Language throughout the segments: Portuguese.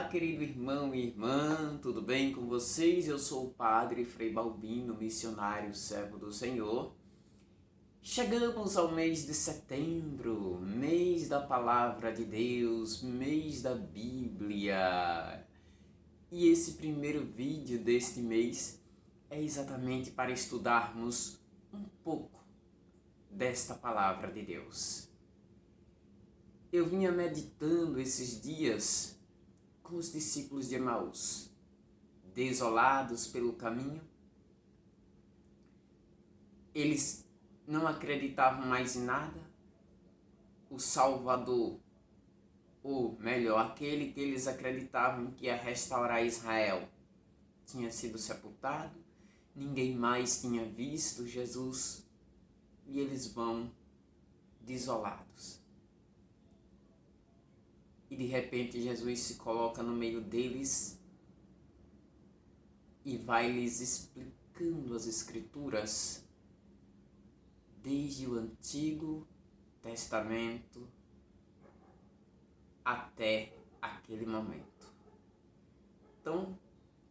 querido irmão e irmã, tudo bem com vocês? Eu sou o Padre Frei Balbino, missionário servo do Senhor. Chegamos ao mês de setembro, mês da Palavra de Deus, mês da Bíblia. E esse primeiro vídeo deste mês é exatamente para estudarmos um pouco desta Palavra de Deus. Eu vinha meditando esses dias com os discípulos de Emaús, desolados pelo caminho. Eles não acreditavam mais em nada. O Salvador, ou melhor, aquele que eles acreditavam que ia restaurar Israel, tinha sido sepultado. Ninguém mais tinha visto Jesus e eles vão desolados. E de repente Jesus se coloca no meio deles e vai lhes explicando as Escrituras desde o Antigo Testamento até aquele momento. Então,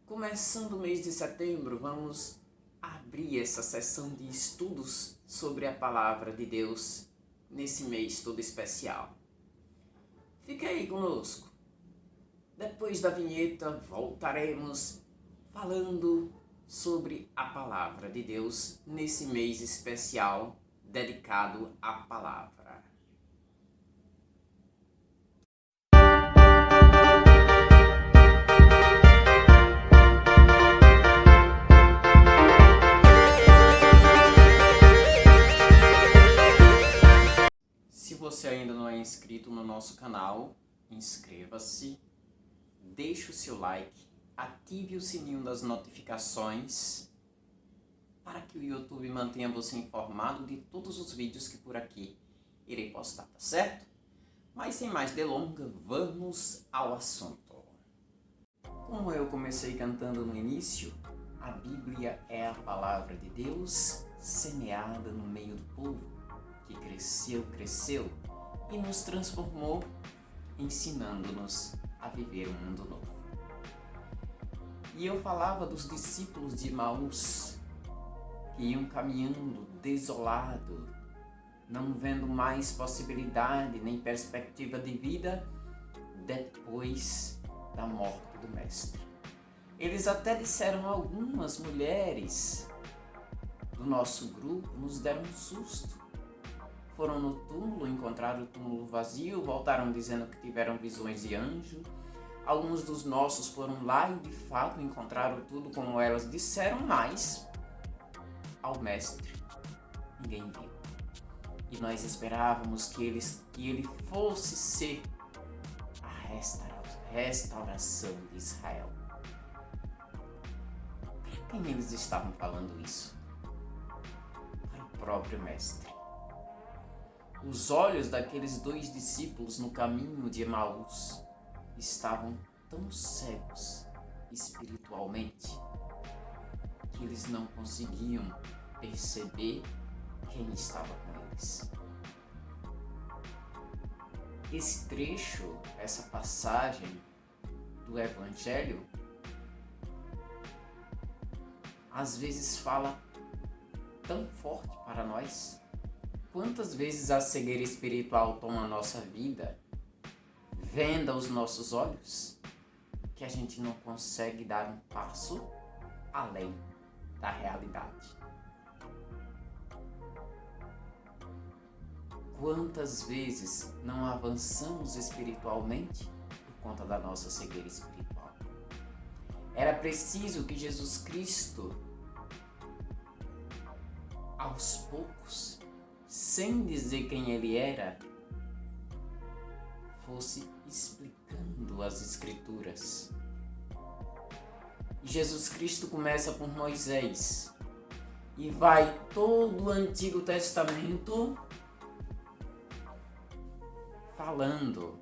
começando o mês de setembro, vamos abrir essa sessão de estudos sobre a Palavra de Deus nesse mês todo especial. Fique aí conosco. Depois da vinheta, voltaremos falando sobre a Palavra de Deus nesse mês especial dedicado à Palavra. Se você ainda não é inscrito no nosso canal, inscreva-se, deixe o seu like, ative o sininho das notificações para que o YouTube mantenha você informado de todos os vídeos que por aqui irei postar, tá certo? Mas sem mais delongas, vamos ao assunto. Como eu comecei cantando no início, a Bíblia é a palavra de Deus semeada no meio do povo, que cresceu e nos transformou, ensinando-nos a viver um mundo novo. E eu falava dos discípulos de Emaús, que iam caminhando desolado, não vendo mais possibilidade nem perspectiva de vida depois da morte do Mestre. Eles até disseram, algumas mulheres do nosso grupo nos deram um susto. Foram no túmulo, encontraram o túmulo vazio, voltaram dizendo que tiveram visões de anjo. Alguns dos nossos foram lá e de fato encontraram tudo como elas disseram, mas ao Mestre ninguém viu. E nós esperávamos que ele fosse ser a restauração de Israel. Para quem eles estavam falando isso? Para o próprio Mestre. Os olhos daqueles dois discípulos no caminho de Emaús estavam tão cegos espiritualmente que eles não conseguiam perceber quem estava com eles. Esse trecho, essa passagem do Evangelho, às vezes fala tão forte para nós. Quantas vezes a cegueira espiritual toma a nossa vida, venda os nossos olhos, que a gente não consegue dar um passo além da realidade. Quantas vezes não avançamos espiritualmente por conta da nossa cegueira espiritual? Era preciso que Jesus Cristo, aos poucos, sem dizer quem ele era, fosse explicando as Escrituras. E Jesus Cristo começa por Moisés e vai todo o Antigo Testamento falando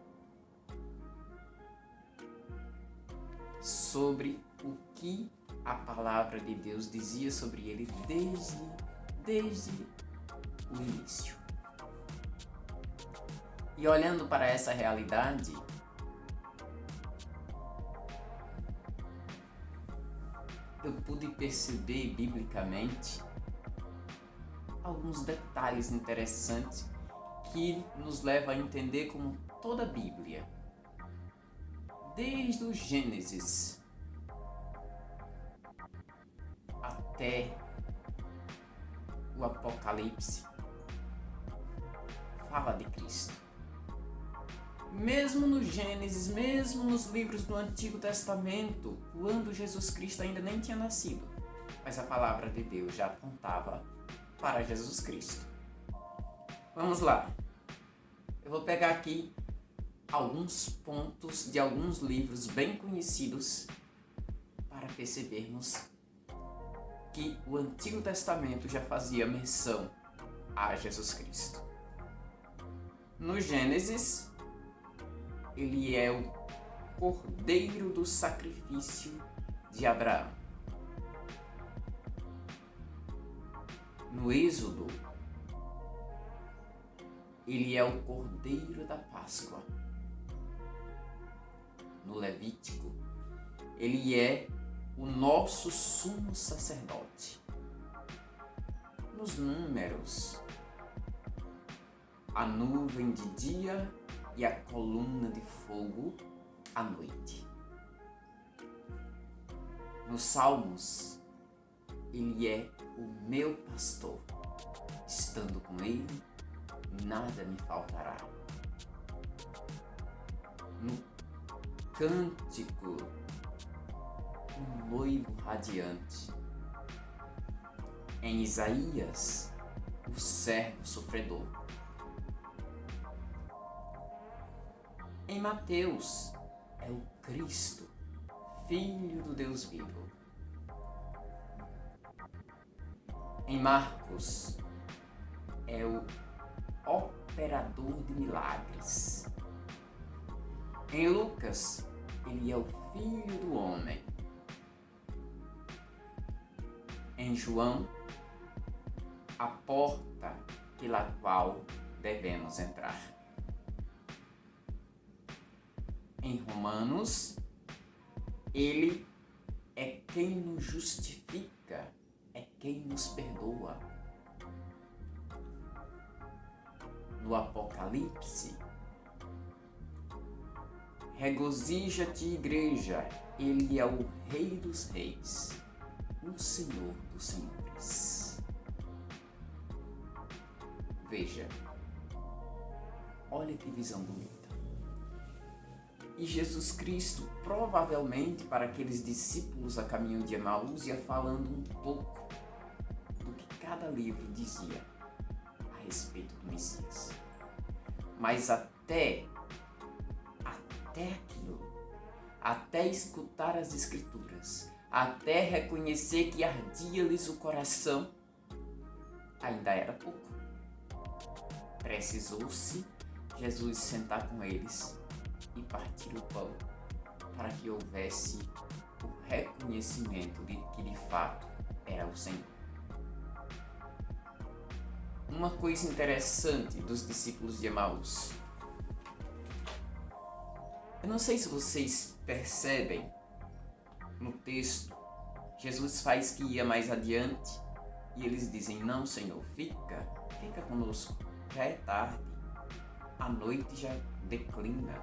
sobre o que a palavra de Deus dizia sobre ele desde o início. E olhando para essa realidade, eu pude perceber biblicamente alguns detalhes interessantes que nos levam a entender como toda a Bíblia, desde o Gênesis até o Apocalipse, fala de Cristo. Mesmo no Gênesis, mesmo nos livros do Antigo Testamento, quando Jesus Cristo ainda nem tinha nascido, mas a palavra de Deus já apontava para Jesus Cristo. Vamos lá. Eu vou pegar aqui alguns pontos de alguns livros bem conhecidos para percebermos que o Antigo Testamento já fazia menção a Jesus Cristo. No Gênesis, ele é o cordeiro do sacrifício de Abraão. No Êxodo, ele é o cordeiro da Páscoa. No Levítico, ele é o nosso sumo sacerdote. Nos Números, a nuvem de dia e a coluna de fogo à noite. Nos Salmos, ele é o meu pastor. Estando com ele, nada me faltará. No Cântico, um noivo radiante. Em Isaías, o servo sofredor. Em Mateus, é o Cristo, Filho do Deus vivo. Em Marcos, é o operador de milagres. Em Lucas, ele é o Filho do Homem. Em João, a porta pela qual devemos entrar. Em Romanos, ele é quem nos justifica, é quem nos perdoa. No Apocalipse, regozija-te, igreja, ele é o Rei dos Reis, o Senhor dos Senhores. Veja, olha que visão bonita. E Jesus Cristo, provavelmente para aqueles discípulos a caminho de Emaús, ia falando um pouco do que cada livro dizia a respeito do Messias. Mas até aquilo, até escutar as Escrituras, até reconhecer que ardia-lhes o coração, ainda era pouco. Precisou-se Jesus sentar com eles e partir o pão, para que houvesse o reconhecimento de que de fato era o Senhor. Uma coisa interessante dos discípulos de Emaús. Eu não sei se vocês percebem no texto, Jesus faz que ia mais adiante e eles dizem: não, Senhor, fica conosco, já é tarde, a noite já declina.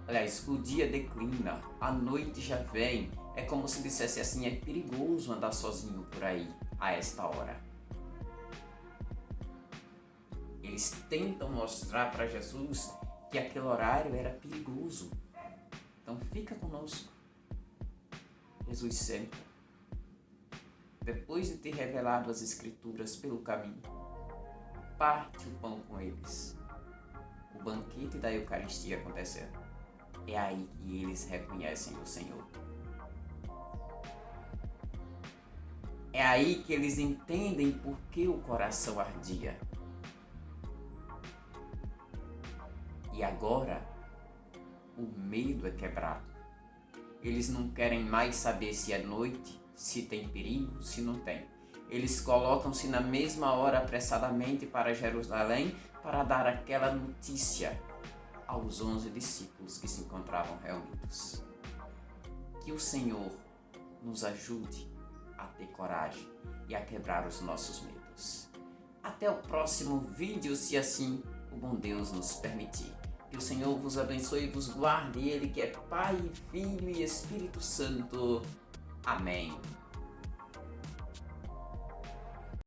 Aliás, o dia declina, a noite já vem. É como se dissesse assim: é perigoso andar sozinho por aí a esta hora. Eles tentam mostrar para Jesus que aquele horário era perigoso. Então fica conosco. Jesus senta. Depois de ter revelado as Escrituras pelo caminho, parte o pão com eles. O banquete da Eucaristia acontecendo. É aí que eles reconhecem o Senhor. É aí que eles entendem por que o coração ardia. E agora, o medo é quebrado. Eles não querem mais saber se é noite, se tem perigo, se não tem. Eles colocam-se na mesma hora apressadamente para Jerusalém para dar aquela notícia aos 11 discípulos que se encontravam reunidos. Que o Senhor nos ajude a ter coragem e a quebrar os nossos medos. Até o próximo vídeo, se assim o bom Deus nos permitir. Que o Senhor vos abençoe e vos guarde, Ele que é Pai, Filho e Espírito Santo. Amém.